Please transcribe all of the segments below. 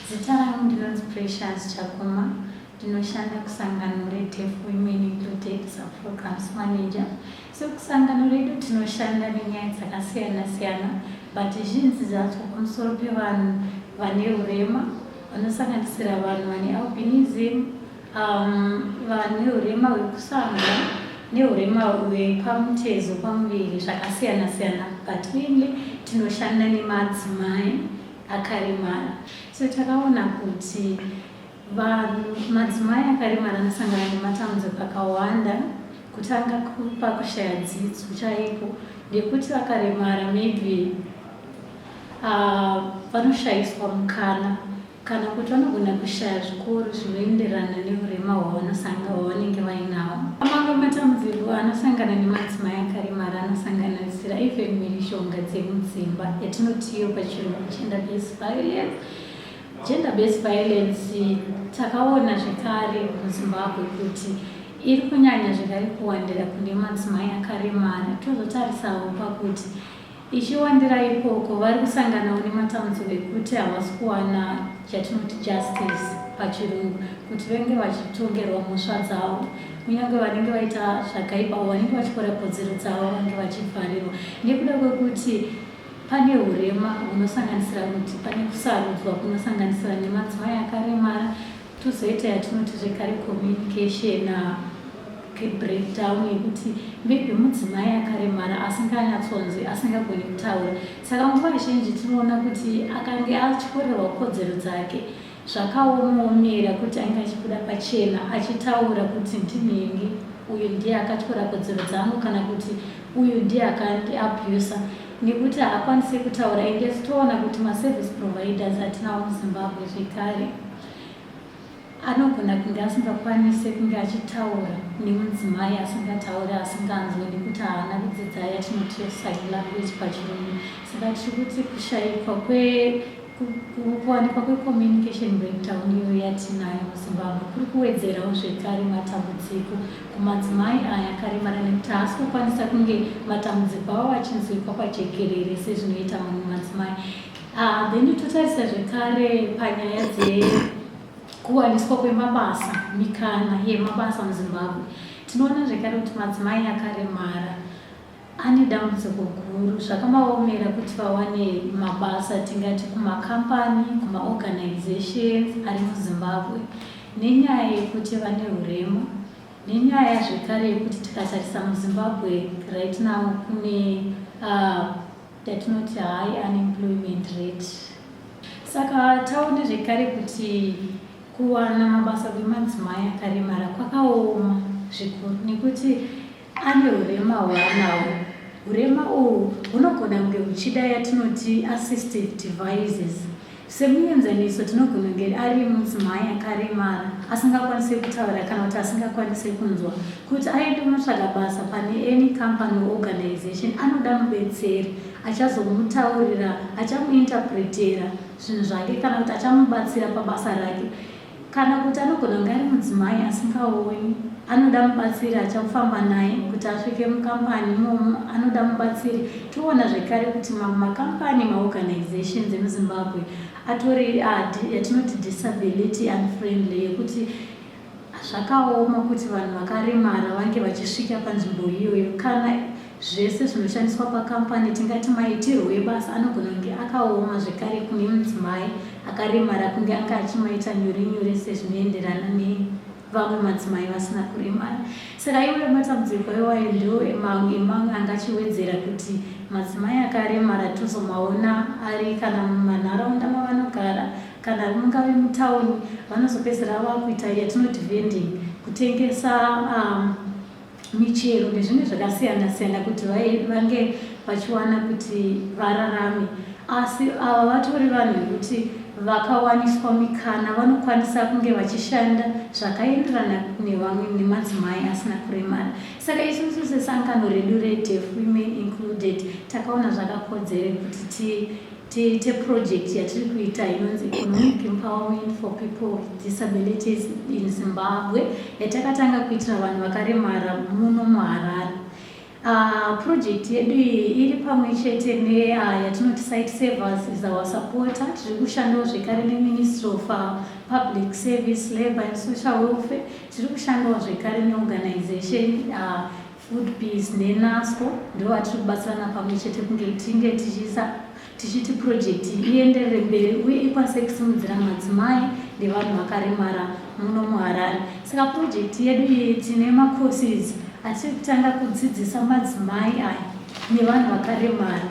Zita rangu ndinonzi Precious Chakuma. Ndinoshanda kusangano reDeaf Women Included Programs Manager. So kusangano redu tinoshanda nenyaya dzakasiyana-siyana, but zhinji dzacho pamusoro pevanhu vane urema, vanosanganisira vanhu vane albinism, vane urema hwekusanga neurema hwepamutezo pamuviri zvakasiyana-siyana, but mainly tinoshanda nemadzimai akaremara. So takaona kuti madzimai akaremara anosangana nematambudziko akawanda, kutanga pakushaya dzidzo chaipo, ndekuti vakaremara maybe vanoshayiswa mukana kana kuti vanogona kushaya zvikoro zvinoenderana neurema hwavanenge vainawo. Mamwe matambudziko anosangana nemadzimai akaremara anosanganisira even mhirishonga dzemudzimba yatinotiyo pachirungu gender-based violence. Gender-based violence takaona zvekare muZimbabwe kuti iri kunyanya zvekare kuwandira kune madzimai akaremara. Tozotarisawo pakuti ichiwandira ikoko vari kusanganawo nematambudziko ekuti havasi kuwana chatinoti justice pachirungu, kuti vange vachitongerwa mhosva dzavo, kunyange vanenge vaita zvakaipa vanenge vachipora kodzero dzavo vange vachivharirwa nekuda kwekuti pane urema hunosanganisira kuti pane kusarudzwa kunosanganisira nemadzimai akaremara. Tozoita yatinoti zvekare communication breakdown yekuti maybe mudzimai akaremara asinganyatsonzi asingagoni kutaura. Saka nguva zhinji tinoona kuti akange achiporerwa kodzero dzake zvakaomera kuti ainge achibuda pachena achitaura kuti ndinhingi, uyu ndiye akatyora kodzero dzangu, kana kuti uyu ndiye akandiabusa, nekuti haakwanisi kutaura. Ende titoona kuti maservice providers atinawo muZimbabwe zvekare anogona kunge asingakwanisi kunge achitaura nemudzimai asingatauri, asinganzwe, nekuti haana kudzidza yatinoti sign language pachirungu. Saka tiri kuti kushayikwa kuwanikwa kwecommunication breakdown iyo yatinayo muZimbabwe kuri kuwedzerawo zvekare matambudziko kumadzimai aya akaremara, nekuti haasi kukwanisa kunge matambudziko avo achinzwikwa pajekerere sezvinoita mamwe madzimai. Then totarisa zvekare panyaya kuwaniswa kwemabasa, mikana yemabasa muZimbabwe. Tinoona zvekare kuti madzimai akaremara ane dambudziko guru, zvakamaomera kuti vawane mabasa, tingati kumakambani, kumaorganizations ari muZimbabwe, nenyaya yekuti vane urema, nenyaya zvekare yekuti tikatarisa muZimbabwe right now kune yatinoti high unemployment rate. Saka taone zvekare kuti kuwana mabasa kwemadzimai akaremara kwakaoma zvikuru, nekuti ane urema hwaanawo. Urema uhu hunogona kunge huchida yatinoti assistive devices. Semuenzaniso tinogona kunge ari mudzimai akaremara asingakwanisi kutaura kana kuti asingakwanisi kunzwa, kuti aende kunotsvaga basa pane any company or organization anoda mubetseri achazomutaurira, achamuinterpretera zvinhu zvake, kana kuti achamubatsira pabasa rake. Kana kuti anogona kunge ari mudzimai asingaoni, anoda mubatsiri achamufamba naye kuti asvike mukambani imomo, anoda mubatsiri. Toona zvekare kuti makambani maorganizations emuZimbabwe atori yatinoti disability unfriendly, yekuti zvakaoma kuti vanhu vakaremara vange vachisvika panzvimbo iyoyo. Kana zvese zvinoshandiswa pakambani, tingati maitirwo ebasa anogona kunge akaoma zvekare kune mudzimai akaremara kunge anga achimaita nyore-nyore sezvinoenderana nevamwe madzimai vasina kuremara. Saka iwe matambudziko iwayo ndo mamwe angachiwedzera kuti madzimai akaremara tozomaona ari kana mumanharaunda mavanogara, kana mungave mutauni, vanozopedzera vakuita yatinoti vending, kutengesa michero nezvimwe zvakasiyana-siyana kuti vange vachiwana kuti vararame. Asi ava vatori vanhu vekuti vakawaniswa mikana vanokwanisa kunge vachishanda zvakaenderana nevamwe nemadzimai asina kuremara. Saka isusu sesangano redu reDeaf Women Included takaona zvakakodzera kuti tiite project yatiri kuita inonzi Economic Empowerment for People with Disabilities in Zimbabwe, yatakatanga kuitira vanhu vakaremara muno muHarare. Project yedu iri pamwe chete yatinoti site savers is our supporter. Tiri kushandawo zvekare neMinistry of Public Service, Labour and Social Welfare. Tiri kushandawo zvekare neorganization Food Peace neNASCO. Ndo vatiri kubatsirana pamwe chete kunge tinge tichiti project ienderere mberi uye ikwanise kusimudzira madzimai nevanhu vakaremara muno muHarare. Saka project yedu iyi tine macourses atiri kutanga kudzidzisa madzimai aya nevanhu vakaremara.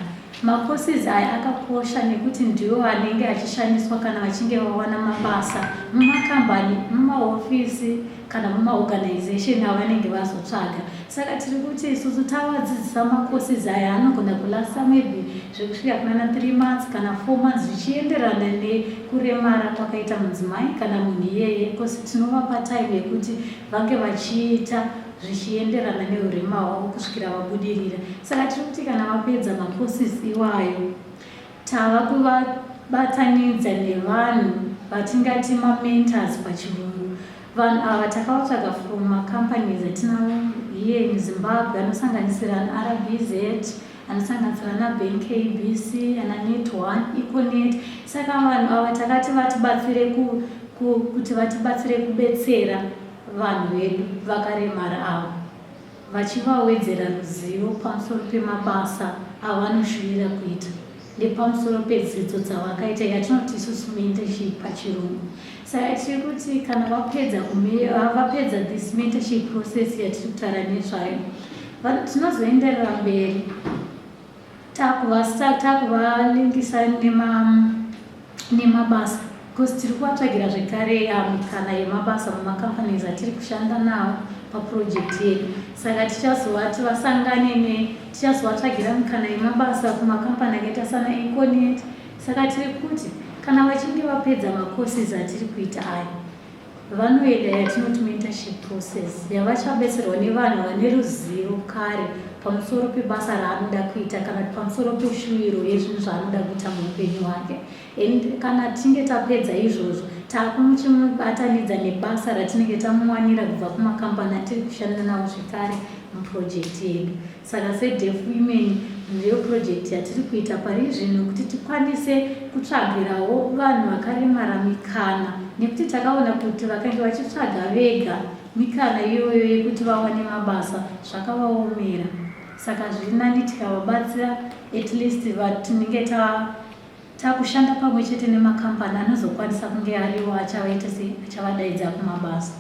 Macourses aya akakosha nekuti ndiwo anenge achishandiswa kana vachinge vawana mabasa mumakambani, mumahofisi kana mumaorganization avanenge vazotsvaga. Saka tiri kuti isusu tavadzidzisa macourses aya anogona kulasta maybe zvekusvika kuna 3 months kana 4 months zvichienderana nekuremara kwakaita mudzimai kana munhu iyeye, because tinovapa time yekuti vange vachiita zvichienderana neurema hwavo kusvikira vabudirira. Saka tiri kuti kana vapedza macourses iwayo tava kuvabatanidza nevanhu vatingati mamentors pachirungu. Vanhu ava takavatsvaga from macompanies atinavo here muZimbabwe anosanganisira RBZ, anosanganisira naBank KBC, anaNet1, Econet. Saka vanhu ava takati vatibatsire kuti vatibatsire kubetsera vanhu vedu vakaremara ava, vachivawedzera ruzivo pamusoro pemabasa avanoshuvira kuita nepamusoro pedzidzo dzavakaita yatinoti isusu mentorship pachirungu. Saka tiri kuti kana vapedza this mentorship process yatiri kutaura nezvayo, tinozoenderera mberi takuvalinkisa nemabasa, because tiri kuvatsvagira zvekare mikana yemabasa mumacompanies atiri kushanda nawo paproject yedu. Saka tichazovati vasangane tichazovatsvagira mikana yemabasa kumacompany akaita sana Econet. Saka tiri kuti kana vachinge vapedza macourses atiri kuita aya, vanoenda yatinoti mentorship process yavachabetserwa nevanhu vane ruzivo kare pamusoro pebasa raanoda kuita kana pamusoro peshuviro yezvinhu zvaanoda kuita muupenyu hwake. And kana tinge tapedza izvozvo takumuchimubatanidza nebasa ratinenge tamuwanira kubva kumacompany atiri kushanda nawo zvekare muproject yedu. Saka seDeaf Women ndiyo project yatiri kuita pari zvino kuti tikwanise kutsvagirawo vanhu vakaremara mikana, nekuti takaona kuti vakange vachitsvaga vega mikana iyoyo yekuti vawane mabasa zvakavaomera. Saka zviri nani tikavabatsira at least vatinenge takushanda pamwe chete nemacompany anozokwanisa kunge ariwo achavadaidza kumabasa.